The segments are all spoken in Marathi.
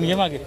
ये मागे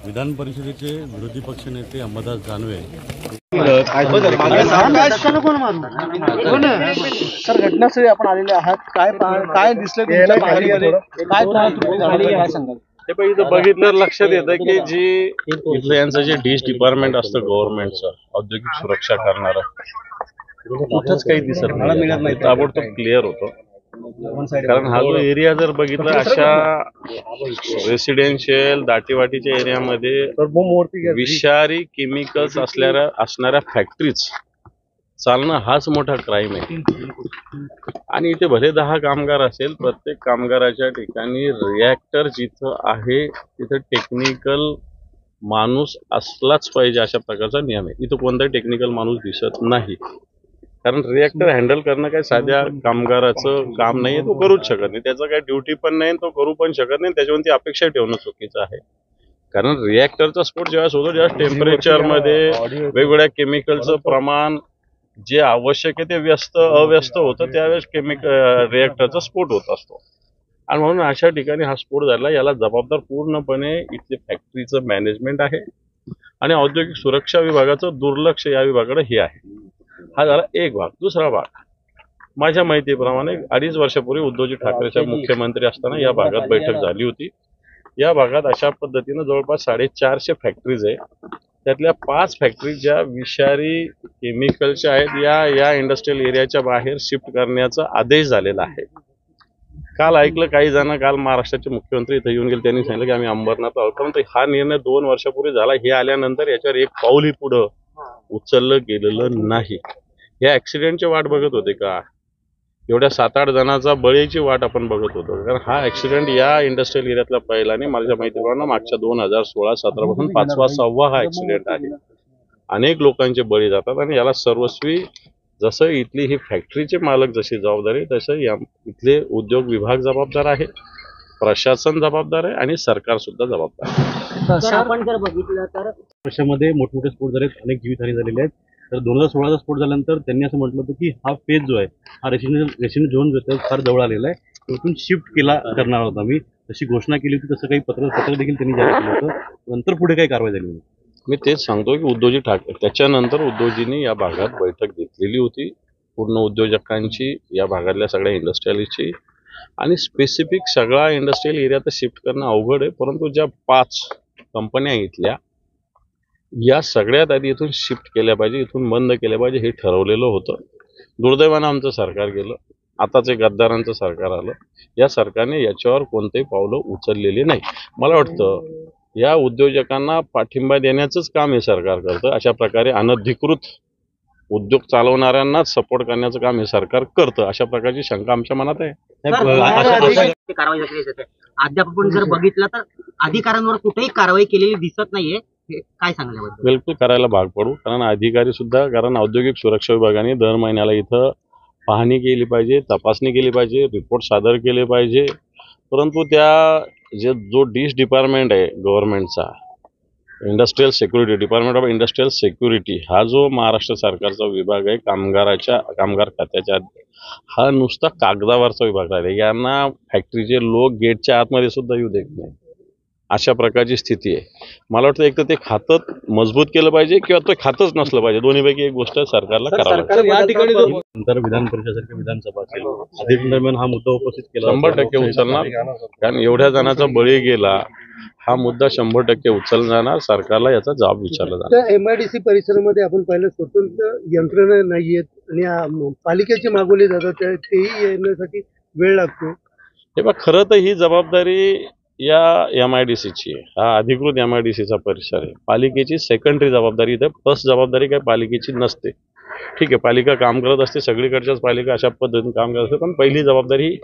विधान परिषदेचे विरोधी पक्षनेते अंबादास दानवे सर घटनास्थळी आपण आलेले आहात, काय दिसलं काय सांगाल? हे पण इथं बघितल्यावर लक्षात येतं की जी इथलं यांचं जे डिश डिपार्टमेंट असतं गव्हर्नमेंटचं औद्योगिक सुरक्षा करणारं कुठंच काही दिसत नाही, ताबडतोब क्लिअर होतो. कारण हा जो एरिया जर बघितला अशा रेसिडेन्शियल दाटीवाटीच्या एरियामध्ये विषारी केमिकल्स असणाऱ्या फॅक्टरीज चालणं हाच मोठा क्राईम आहे. आणि इथे भले 10 कामगार असेल, प्रत्येक कामगाराच्या ठिकाणी रिॲक्टर जिथं आहे तिथं टेक्निकल माणूस असलाच पाहिजे अशा प्रकारचा नियम आहे. इथं कोणताही टेक्निकल माणूस दिसत नाही. कारण रिॲक्टर हँडल करणं काही साध्या कामगाराचं काम नाहीये, तो करूच शकत नाही. त्याचं काही ड्युटी पण नाही, तो करू पण शकत नाही. त्याच्यावरती अपेक्षा ठेवणं चुकीचं आहे. कारण रिॲक्टरचा स्फोट ज्यावेळेस होतो, ज्यावेळेस टेम्परेचरमध्ये वेगवेगळ्या केमिकलचं प्रमाण जे आवश्यक आहे ते अव्यस्त होतं, त्यावेळेस रिॲक्टरचा स्फोट होत असतो. आणि म्हणून अशा ठिकाणी हा स्फोट झाला. याला जबाबदार पूर्णपणे इथले फॅक्टरीचं मॅनेजमेंट आहे आणि औद्योगिक सुरक्षा विभागाचं दुर्लक्ष या विभागाकडे हे आहे. हा झाला एक भाग. दुसरा भाग, माझ्या माहितीप्रमाणे 2.5 वर्षापूर्वी उद्धवजी ठाकरे मुख्यमंत्री असताना या भागात बैठक झाली होती. या भागात अशा पद्धतीनं जवळपास 450 फॅक्टरीज आहे. त्यातल्या 5 फॅक्टरीज ज्या विषारी केमिकलच्या आहेत या इंडस्ट्रियल एरियाच्या बाहेर शिफ्ट करण्याचा आदेश झालेला आहे. काल ऐकलं काही जण, काल महाराष्ट्राचे मुख्यमंत्री इथं येऊन गेले, त्यांनी सांगितलं की आम्ही अंबरनाथ आहोत. परंतु हा निर्णय 2 वर्षापूर्वी झाला. हे आल्यानंतर याच्यावर एक पाऊलही पुढं उचललं गेलेलं नाही. या ऍक्सिडेंटची वाट बघत होते का? एवढ्या 7-8 जणांचा बळीची वाट आपण बघत होतो. कारण हा ऍक्सिडेंट या इंडस्ट्रियल एरियातला पहिला नाही, माझ्या माहितीप्रमाणे मागच्या 2016-17 पासून 5वा-6वा हा ऍक्सिडेंट आहे. अनेक लोकांचे बळी जातात आणि याला सर्वस्वी जसं इथली ही फॅक्टरीचे मालक जशी जबाबदारी, तसं इथले उद्योग विभाग जबाबदार आहे, प्रशासन जबाबदार आहे आणि सरकार सुद्धा जबाबदार आहे. आपण जर बघितलं तर वर्षामध्ये मोठमोठे स्फोट झाले, अनेक जीवितहानी झालेले आहेत. तर 2016चा स्फोट झाल्यानंतर त्यांनी असं म्हटलं होतं की हा फेज जो आहे हा रेसिडेन्शियल झोन फार जवळ आलेला आहे, तिथून शिफ्ट करणार होता मी, तशी घोषणा केली होती. तसं काही पत्र देखील त्यांनी जारी केलं होतं. नंतर पुढे काही कारवाई झाली नाही. मी तेच सांगतो की उद्धवजी ठाकरे त्याच्यानंतर उद्धवजींनी या भागात बैठक घेतलेली होती, पूर्ण उद्योजकांची, या भागातल्या सगळ्या इंडस्ट्रियलिस्टची, आणि स्पेसिफिक सगळा इंडस्ट्रियल एरिया तर शिफ्ट करणं अवघड आहे. परंतु ज्या 5 कंपन्या इथल्या या सगळ्यात आधी इथून शिफ्ट केल्या पाहिजे, इथून बंद केल्या पाहिजे हे ठरवलेलं होतं. दुर्दैवानं आमचं सरकार गेलं, आताच एक गद्दारांचं सरकार आलं. या सरकारने याच्यावर कोणतेही पावलं उचललेली नाही. मला वाटतं या उद्योजकांना पाठिंबा देण्याचंच काम हे सरकार करतं. अशा प्रकारे अनधिकृत उद्योग चालवणाऱ्यांनाच सपोर्ट करण्याचं काम हे सरकार करतं, अशा प्रकारची शंका आमच्या मनात आहे. कारवाई अद्याप आपण जर बघितलं तर अधिकाऱ्यांवर कुठेही कारवाई केलेली दिसत नाहीये. काय सांगायला? बिलकुल करायला भाग पडू. कारण अधिकारी सुद्धा, कारण औद्योगिक सुरक्षा विभागाने दर महिन्याला इथं पाहणी केली पाहिजे, तपासणी केली पाहिजे, रिपोर्ट सादर केले पाहिजे. परंतु जो डिश डिपार्टमेंट आहे गव्हर्नमेंटचा, industrial security, department of industrial security, हा जो महाराष्ट्र सरकारचा विभाग आहे कामगार खात्याच्या, हा नुसता कागदावरचा विभाग आहे. यांना फॅक्टरीचे लोक गेटच्या आतमध्ये सुद्धा येऊ देत नाही. अशा प्रकारची स्थिती आहे. मला वाटतं एक तर ते खातं मजबूत केलं पाहिजे किंवा ते खातच नसलं पाहिजे. दोन्हीपैकी एक गोष्ट सरकारला करावी लागेल. या ठिकाणी नंतर विधान परिषदेसारख्या विधानसभा असेल अधिवेशन दरम्यान हा मुद्दा उपस्थित केला 100% उचलणार, कारण एवढ्या जणांचा बळी गेला, हा मुद्दा 100% उचलणार. सरकारला याचा जबाब विचारला जाणार. त्या MIDC परिसरामध्ये आपण पाहिलं स्वतंत्र यंत्रणा नाहीयेत आणि पालिकेचे मागवले जातात तेही येण्यासाठी वेळ लागतो. तेव्हा खरं तर ही जबाबदारी या MIDCची आहे. हा अधिकृत MIDCचा परिसर आहे. पालिकेची सेकंडरी जबाबदारी इथे, फर्स्ट जबाबदारी काही पालिकेची नसते. ठीक आहे, पालिका काम करत असते, सगळीकडच्याच पालिका अशा पद्धतीने काम करत असते, पण पहिली जबाबदारी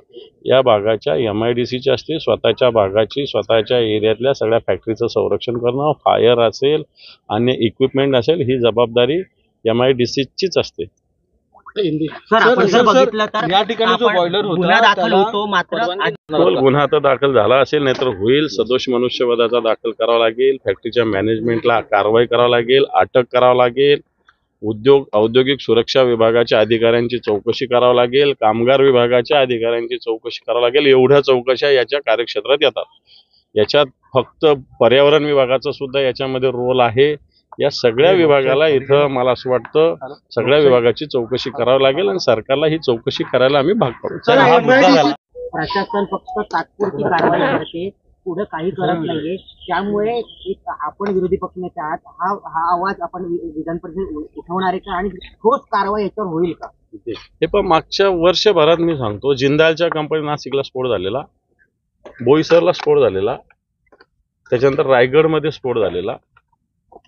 या भागाच्या MIDCची असते. स्वतःच्या भागाची, स्वतःच्या एरियातल्या सगळ्या फॅक्टरीचं संरक्षण करणं, फायर असेल, अन्य इक्विपमेंट असेल, ही जबाबदारी MIDCचीच असते. सर आपण जर बघितलं तर या ठिकाणी जो आपण बॉयलर होता, गुन्हा दाखल त्याला होतो, मात्र गुन्हा तर दाखल झाला असेल, नाहीतर होईल. सदोष मनुष्यवधाचा दाखल करावा लागेल, फॅक्टरीच्या मॅनेजमेंटला कारवाई करावी लागेल, अटक करावं लागेल, औद्योगिक सुरक्षा विभागाच्या अधिकाऱ्यांची चौकशी करावी लागेल, कामगार विभागाच्या अधिकाऱ्यांची चौकशी करावी लागेल. एवढ्या चौकशा याच्या कार्यक्षेत्रात येतात. याच्यात फक्त पर्यावरण विभागाचा सुद्धा याच्यामध्ये रोल आहे. या सगळ्या विभागाला इथं मला असं वाटतं सगळ्या विभागाची चौकशी करावी लागेल आणि सरकारला ही चौकशी करायला आम्ही भाग पाडू. प्रशासन फक्त तात्पुरती कारवाई करते, पुढे काही करत नाहीये. त्यामुळे आपण विरोधी पक्षनेते आहात, हा आवाज आपण विधान परिषद उठवणार आहे का आणि ठोस कारवाई याच्यावर होईल का? हे पण मागच्या वर्षभरात मी सांगतो, जिंदालच्या कंपनी नाशिकला स्फोट झालेला, बोईसरला स्फोट झालेला, त्याच्यानंतर रायगडमध्ये स्फोट झालेला,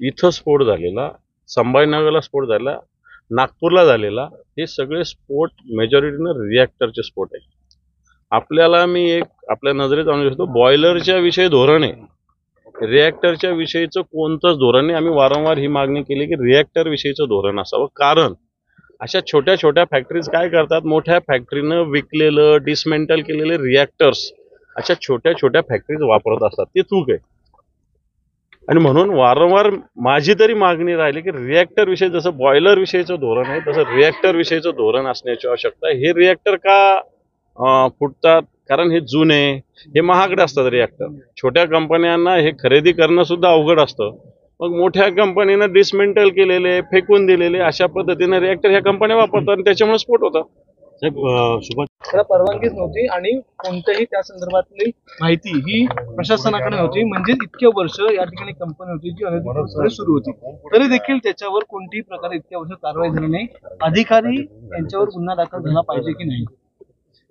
इथं स्फोट झालेला, संभाजीनगरला स्फोट झाला, नागपूरला झालेला. हे सगळे स्फोट मेजॉरिटीनं रिॲक्टरचे स्फोट आहे. आपल्याला मी एक आपल्या नजरेत आणू शकतो, बॉयलरच्या विषयी धोरण आहे, रिॲक्टरच्या विषयीचं कोणतंच धोरण नाही. आम्ही वारंवार ही मागणी केली की रिॲक्टर विषयीचं धोरण असावं, कारण अशा छोट्या छोट्या फॅक्टरीज काय करतात, मोठ्या फॅक्टरीनं विकलेलं, डिसमेंटल केलेले रिॲक्टर्स अशा छोट्या छोट्या फॅक्टरीज वापरत असतात. ते चूक आहे. आणि म्हणून वारंवार माझी तरी मागणी राहिली की रिॲक्टर विषयी जसं बॉयलर विषयीचं धोरण आहे तसं रिॲक्टर विषयीचं धोरण असण्याची आवश्यकता आहे. हे रिॲक्टर का फुटतात? कारण हे जुने, हे महागडे असतात रिॲक्टर. छोट्या कंपन्यांना हे खरेदी करणं सुद्धा अवघड असतं. मग मोठ्या कंपनीनं डिसमेंटल केलेले, फेकून दिलेले अशा पद्धतीने रिॲक्टर ह्या कंपन्या वापरतात आणि त्याच्यामुळे स्फोट होतात. सुभाष, त्याला परवानगीच नव्हती आणि कोणत्याही त्या संदर्भातली माहिती ही प्रशासनाकडे नव्हती. म्हणजे इतके वर्ष या ठिकाणी कंपनी होती जी अनधिकृतपणे सुरू होती, तरी देखील त्याच्यावर कोणत्याही प्रकारे इतक्या वर्ष कारवाई झाली नाही. अधिकारी यांच्यावर गुन्हा दाखल झाला पाहिजे की नाही?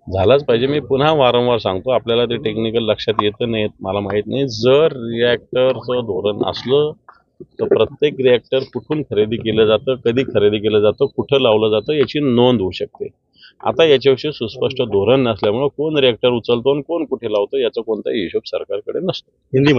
झालाच पाहिजे. मी पुन्हा वारंवार सांगतो, आपल्याला ते टेक्निकल लक्षात येतं नाही, मला माहित नाही. जर रिॲक्टरचं धोरण असलं तर प्रत्येक रिॲक्टर कुठून खरेदी केलं जातं, कधी खरेदी केलं जातं, कुठं लावलं जातं याची नोंद होऊ शकते. आता याच्याविषयी सुस्पष्ट धोरण नसल्यामुळे कोण रिॲक्टर उचलतो आणि कोण कुठे लावतो याचा कोणताही हिशोब सरकारकडे नसतो. हिंदी